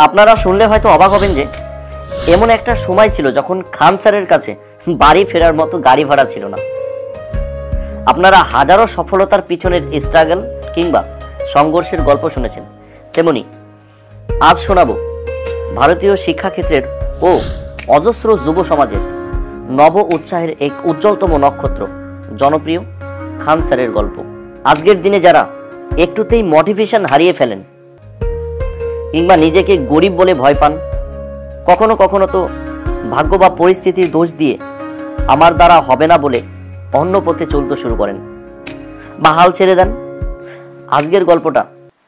আপনারা শুনলে হয়তো অবাক হবেন যে এমন একটা সময় ছিল যখন খান স্যারের কাছে বাড়ি ফেরার মতো গাড়ি ভাড়া ছিল না। আপনারা হাজারো সফলতার পিছনের স্ট্রাগল কিংবা সংঘর্ষের গল্প শুনেছেন, তেমনি আজ শোনাবো ভারতীয় শিক্ষাক্ষেত্রের ও অজস্র যুব সমাজের নব উৎসাহের এক উজ্জ্বলতম নক্ষত্র জনপ্রিয় খান স্যারের গল্প। আজকের দিনে যারা একটুতেই মোটিভেশন হারিয়ে ফেলেন কিংবা নিজেকে গরিব বলে ভয় পান, কখনো কখনো তো ভাগ্য বা পরিস্থিতির দোষ দিয়ে আমার দ্বারা হবে না বলে অন্য পথে চলতে শুরু করেন বা হাল ছেড়ে দেন, আজকের গল্পটা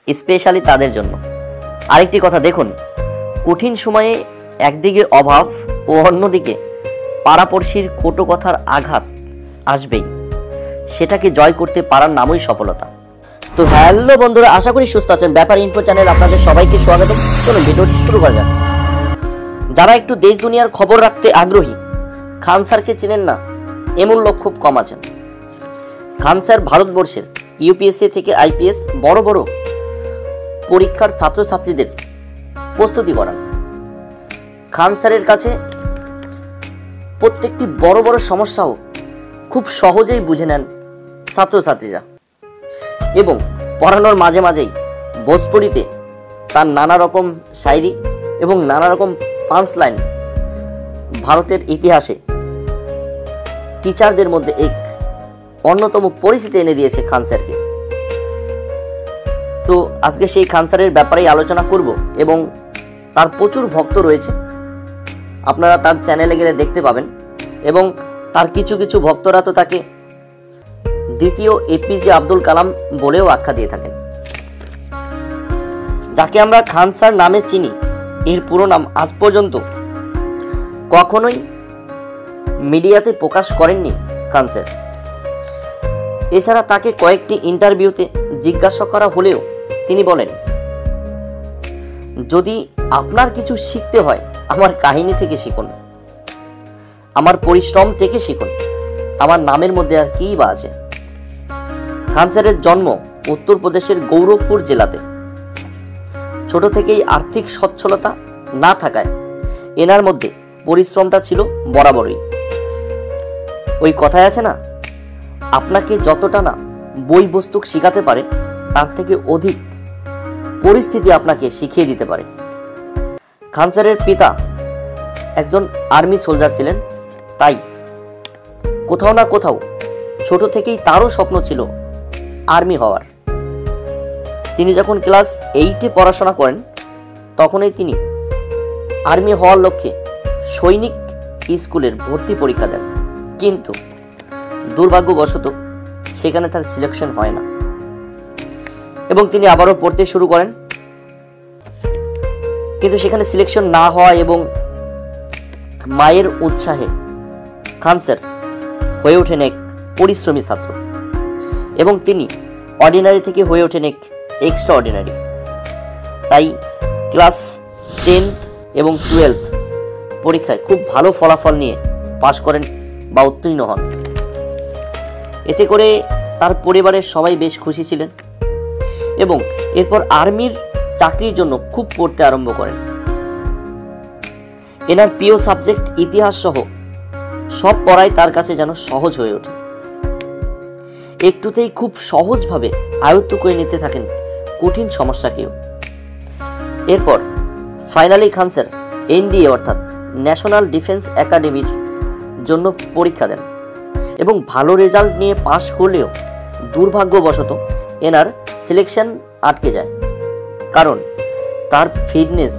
স্পেশালি তাদের জন্য। আরেকটি কথা দেখুন, কঠিন সময়ে একদিকে অভাব ও অন্যদিকে পাড়াপড়শির কটু কথার আঘাত আসবেই, সেটাকে জয় করতে পারার নামই সফলতা। তো হ্যালো বন্ধুরা, আশা করি সুস্থ আছেন। ব্যাপার ইনফো চ্যানেল আপনাদের সবাইকে স্বাগত। চলুন ভিডিওটি শুরু করা যাক। যারা একটু দেশ দুনিয়ার খবর রাখতে আগ্রহী, খান স্যারকে চেনেন না এমন লোক খুব কম আছেন। খান স্যার ভারতবর্ষের ইউপিএসসি থেকে আইপিএস বড় বড় পরীক্ষার ছাত্রছাত্রীদের প্রস্তুতি করান। খান স্যারের কাছে প্রত্যেকটি বড় বড় সমস্যাও খুব সহজেই বুঝে নেন ছাত্রছাত্রীরা, এবং পড়ানোর মাঝে মাঝেই ভোজপুরিতে তার নানা রকম শায়রি এবং নানা রকম পাঞ্চ লাইন ভারতের ইতিহাসে টিচারদের মধ্যে এক অন্যতম পরিস্থিতি এনে দিয়েছে খান স্যারকে। তো আজকে সেই খান স্যারের ব্যাপারেই আলোচনা করব, এবং তার প্রচুর ভক্ত রয়েছে, আপনারা তার চ্যানেলে গেলে দেখতে পাবেন। এবং তার কিছু কিছু ভক্তরা তো তাকে দ্বিতীয় এপিজে আব্দুল কালাম বলেও আখ্যা দিয়ে থাকেন। যাকে আমরা খান স্যার নামে চিনি, এর পুরো নাম আজ পর্যন্ত কখনোই মিডিয়াতে প্রকাশ করেননি খান স্যার। এছাড়া তাকে কয়েকটি ইন্টারভিউতে জিজ্ঞাসা করা হলেও তিনি বলেন, যদি আপনার কিছু শিখতে হয় আমার কাহিনী থেকে শিখুন, আমার পরিশ্রম থেকে শিখুন, আমার নামের মধ্যে আর কি বা আছে। খান স্যারের জন্ম উত্তরপ্রদেশের গৌরখপুর জেলাতে। ছোট থেকেই আর্থিক সচ্ছলতা না থাকায় এনার মধ্যে পরিশ্রমটা ছিল বরাবরই। ওই কথায় আছে না, আপনাকে যতটা না বই বস্তু শিখাতে পারে তার থেকে অধিক পরিস্থিতি আপনাকে শিখিয়ে দিতে পারে। খান স্যারের পিতা একজন আর্মি সোলজার ছিলেন, তাই কোথাও না কোথাও ছোট থেকেই তারও স্বপ্ন ছিল আর্মি হওয়ার। তিনি যখন ক্লাস 8-এ পড়াশোনা করেন, তখনই তিনি আর্মি হওয়ার লক্ষ্যে সৈনিক স্কুলের ভর্তি পরীক্ষা দেন, কিন্তু দুর্ভাগ্যবশত সেখানে তার সিলেকশন হয় না এবং তিনি আবারও পড়তে শুরু করেন। কিন্তু সেখানে সিলেকশন না হওয়া এবং মায়ের উৎসাহে খান স্যার হয়ে ওঠেন এক পরিশ্রমী ছাত্র, এবং তিনি অর্ডিনারি থেকে হয়ে ওঠেন এক এক্সট্রা অর্ডিনারি। তাই ক্লাস 10 এবং 12 পরীক্ষায় খুব ভালো ফলাফল নিয়ে পাশ করেন বা উত্তীর্ণ হন। এতে করে তার পরিবারের সবাই বেশ খুশি ছিলেন, এবং এরপর আর্মির চাকরির জন্য খুব পড়তে আরম্ভ করেন। এনার প্রিয় সাবজেক্ট ইতিহাস সহ সব পড়াই তার কাছে যেন সহজ হয়ে ওঠে। একটুতেই খুব সহজভাবে আয়ত্ত করে নিতে থাকেন কঠিন সমস্যাকেও। এরপর ফাইনালি খান স্যার এনডিএ অর্থাৎ ন্যাশনাল ডিফেন্স একাডেমির জন্য পরীক্ষা দেন, এবং ভালো রেজাল্ট নিয়ে পাশ করলেও দুর্ভাগ্যবশত এনার সিলেকশন আটকে যায়, কারণ তার ফিটনেস,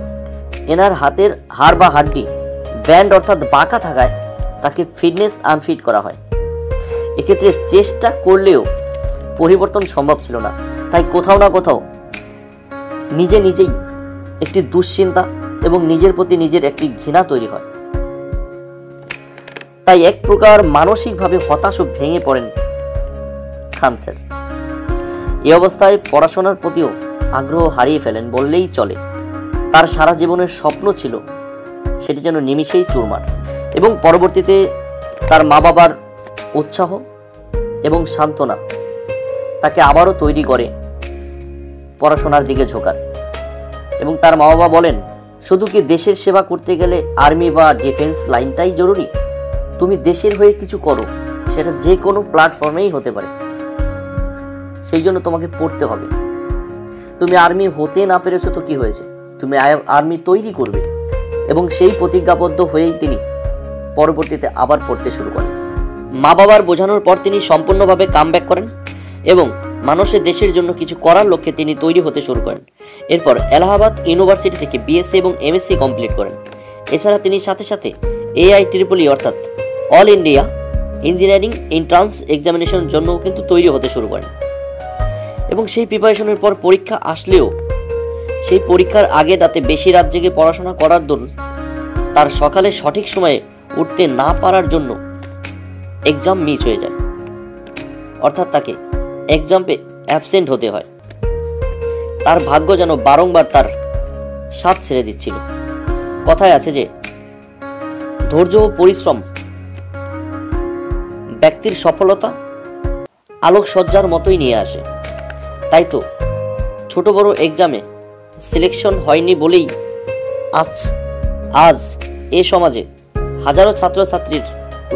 এনার হাতের হাড় বা হাড্ডি ব্যান্ড অর্থাৎ বাঁকা থাকায় তাকে ফিটনেস আনফিট করা হয়। এক্ষেত্রে চেষ্টা করলেও পরিবর্তন সম্ভব ছিল না। তাই কোথাও না কোথাও নিজেই একটি দুশ্চিন্তা এবং নিজের প্রতি নিজের একটি ঘৃণা তৈরি হয়। তাই এক প্রকার মানসিকভাবে হতাশ ও ভেঙে পড়েন খান স্যার। এই অবস্থায় পড়াশোনার প্রতিও আগ্রহ হারিয়ে ফেলেন বললেই চলে। তার সারা জীবনের স্বপ্ন ছিল সেটি যেন নিমিষেই চুরমার, এবং পরবর্তীতে তার মা বাবার উৎসাহ এবং সান্ত্বনা তাকে আবারও তৈরি করে পড়াশোনার দিকে ঝোঁকার। এবং তার মা বাবা বলেন শুধু কি দেশের সেবা করতে গেলে আর্মি বা ডিফেন্স লাইনটাই জরুরি? তুমি দেশের হয়ে কিছু করো, সেটা যে কোনো প্ল্যাটফর্মেই হতে পারে। সেই জন্য তোমাকে পড়তে হবে। তুমি আর্মি হতে না পেরেছো তো কি হয়েছে, তুমি আর্মি তৈরি করবে। এবং সেই প্রতিজ্ঞাবদ্ধ হয়েই তিনি পরবর্তীতে আবার পড়তে শুরু করেন। মা বাবার বোঝানোর পর তিনি সম্পূর্ণভাবে কামব্যাক করেন এবং মানুষের দেশের জন্য কিছু করার লক্ষ্যে তিনি তৈরি হতে শুরু করেন। এরপর এলাহাবাদ ইউনিভার্সিটি থেকে বিএসসি এবং এমএসসি কমপ্লিট করেন। এছাড়া তিনি সাথে সাথে AIEEE অর্থাৎ অল ইন্ডিয়া ইঞ্জিনিয়ারিং এন্ট্রান্স এক্সামিনেশনের জন্য কিন্তু তৈরি হতে শুরু করেন। এবং সেই প্রিপারেশনের পর পরীক্ষা আসলেও সেই পরীক্ষার আগে রাতে বেশি রাত জেগে পড়াশোনা করার দরুন তার সকালে সঠিক সময়ে উঠতে না পারার জন্য এক্সাম মিস হয়ে যায়, অর্থাৎ তাকে এক্সামে অ্যাবসেন্ট হতে হয়। তার ভাগ্য যেন বারংবার তার সাথ ছেড়ে দিচ্ছিল। কথায় আছে যে ধৈর্য ও পরিশ্রম ব্যক্তির সফলতা আলোকসজ্জার মতোই নিয়ে আসে। তাই তো ছোট বড় এক্সামে সিলেকশন হয়নি বলেই আজ এ সমাজে হাজারো ছাত্রছাত্রীর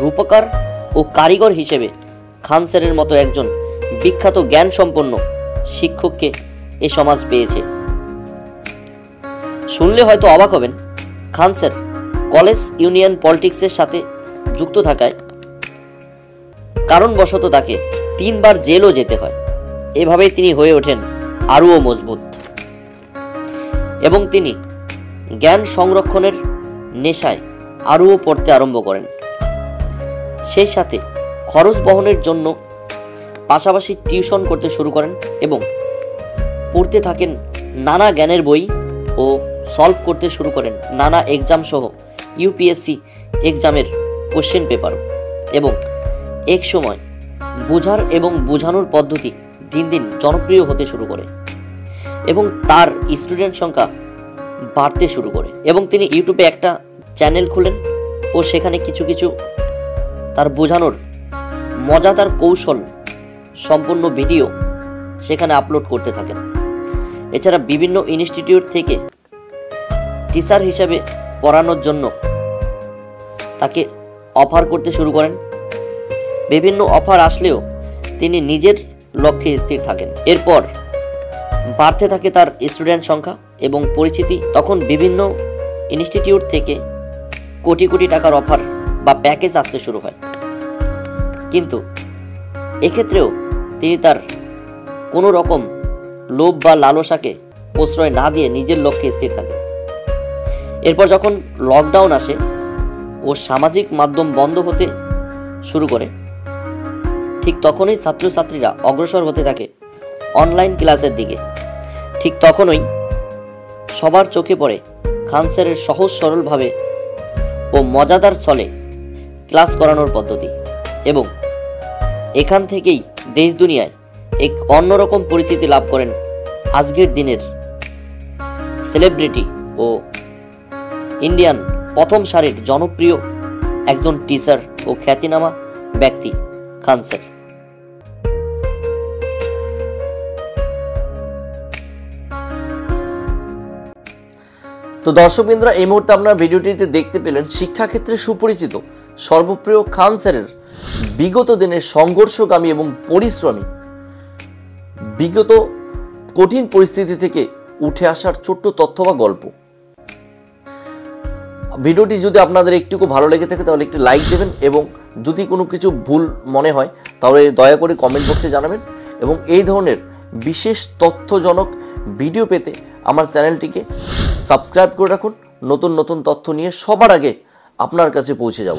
রূপকার ও কারিগর হিসেবে খান স্যারের মতো একজন বিখ্যাত জ্ঞান সম্পন্ন শিক্ষককে এ সমাজ পেয়েছে। শুনলে হয়তো অবাক হবেন, খান স্যার কলেজ ইউনিয়ন পলিটিক্সের সাথে যুক্ত থাকায় কারণবশত তাকে 3 বার জেলও যেতে হয়। এভাবেই তিনি হয়ে ওঠেন আরও মজবুত এবং তিনি জ্ঞান সংরক্ষণের নেশায় আরও পড়তে আরম্ভ করেন। সেই সাথে খরচ বহনের জন্য পাশাপাশি টিউশন করতে শুরু করেন এবং পড়তে থাকেন নানা জ্ঞানের বই ও সলভ করতে শুরু করেন নানা এক্সাম সহ ইউপিএসসি এক্সামের কোশ্চেন পেপার। এবং এক সময় বোঝার এবং বোঝানোর পদ্ধতি দিন দিন জনপ্রিয় হতে শুরু করে এবং তার স্টুডেন্ট সংখ্যা বাড়তে শুরু করে। এবং তিনি ইউটিউবে একটা চ্যানেল খুলেন ও সেখানে কিছু কিছু তার বোঝানোর মজাদার কৌশল সম্পূর্ণ ভিডিও সেখানে আপলোড করতে থাকেন। এছাড়া বিভিন্ন ইনস্টিটিউট থেকে টিচার হিসেবে পড়ানোর জন্য তাকে অফার করতে শুরু করেন। বিভিন্ন অফার আসলেও তিনি নিজের লক্ষ্যে স্থির থাকেন। এরপর বাড়তে থাকে তার স্টুডেন্ট সংখ্যা এবং পরিচিতি। তখন বিভিন্ন ইনস্টিটিউট থেকে কোটি কোটি টাকার অফার বা প্যাকেজ আসতে শুরু হয়। কিন্তু এক্ষেত্রেও তিনি তার কোনো রকম লোভ বা লালসাকে প্রশ্রয় না দিয়ে নিজের লক্ষ্যে স্থির থাকেন। এরপর যখন লকডাউন আসে ও সামাজিক মাধ্যম বন্ধ হতে শুরু করে, ঠিক তখনই ছাত্রছাত্রীরা অগ্রসর হতে থাকে অনলাইন ক্লাসের দিকে। ঠিক তখনই সবার চোখে পড়ে খান স্যারের সহজ সরলভাবে ও মজাদার ছলে ক্লাস করানোর পদ্ধতি। এবং এখান থেকেই দেশ দুনিয়ায় এক অন্যরকম পরিচিতি লাভ করেন আজকের দিনের সেলিব্রিটি ও ইন্ডিয়ান প্রথম সারির জনপ্রিয় একজন টিচার ও খ্যাতিনামা ব্যক্তি খান স্যার। তো দর্শকবৃন্দরা, এই মুহূর্তে আপনারা ভিডিওটিতে দেখতে পেলেন শিক্ষাক্ষেত্রে সুপরিচিত সর্বপ্রিয় খান স্যারের বিগত দিনের সংঘর্ষগামী এবং পরিশ্রমী বিগত কঠিন পরিস্থিতি থেকে উঠে আসার ছোট্ট তথ্য বা গল্প। ভিডিওটি যদি আপনাদের একটুকু ভালো লেগে থাকে তাহলে একটি লাইক দেবেন এবং যদি কোনো কিছু ভুল মনে হয় তাহলে দয়া করে কমেন্ট বক্সে জানাবেন। এবং এই ধরনের বিশেষ তথ্যজনক ভিডিও পেতে আমার চ্যানেলটিকে সাবস্ক্রাইব করে রাখুন। নতুন নতুন তথ্য নিয়ে সবার আগে আপনার কাছে পৌঁছে যাব।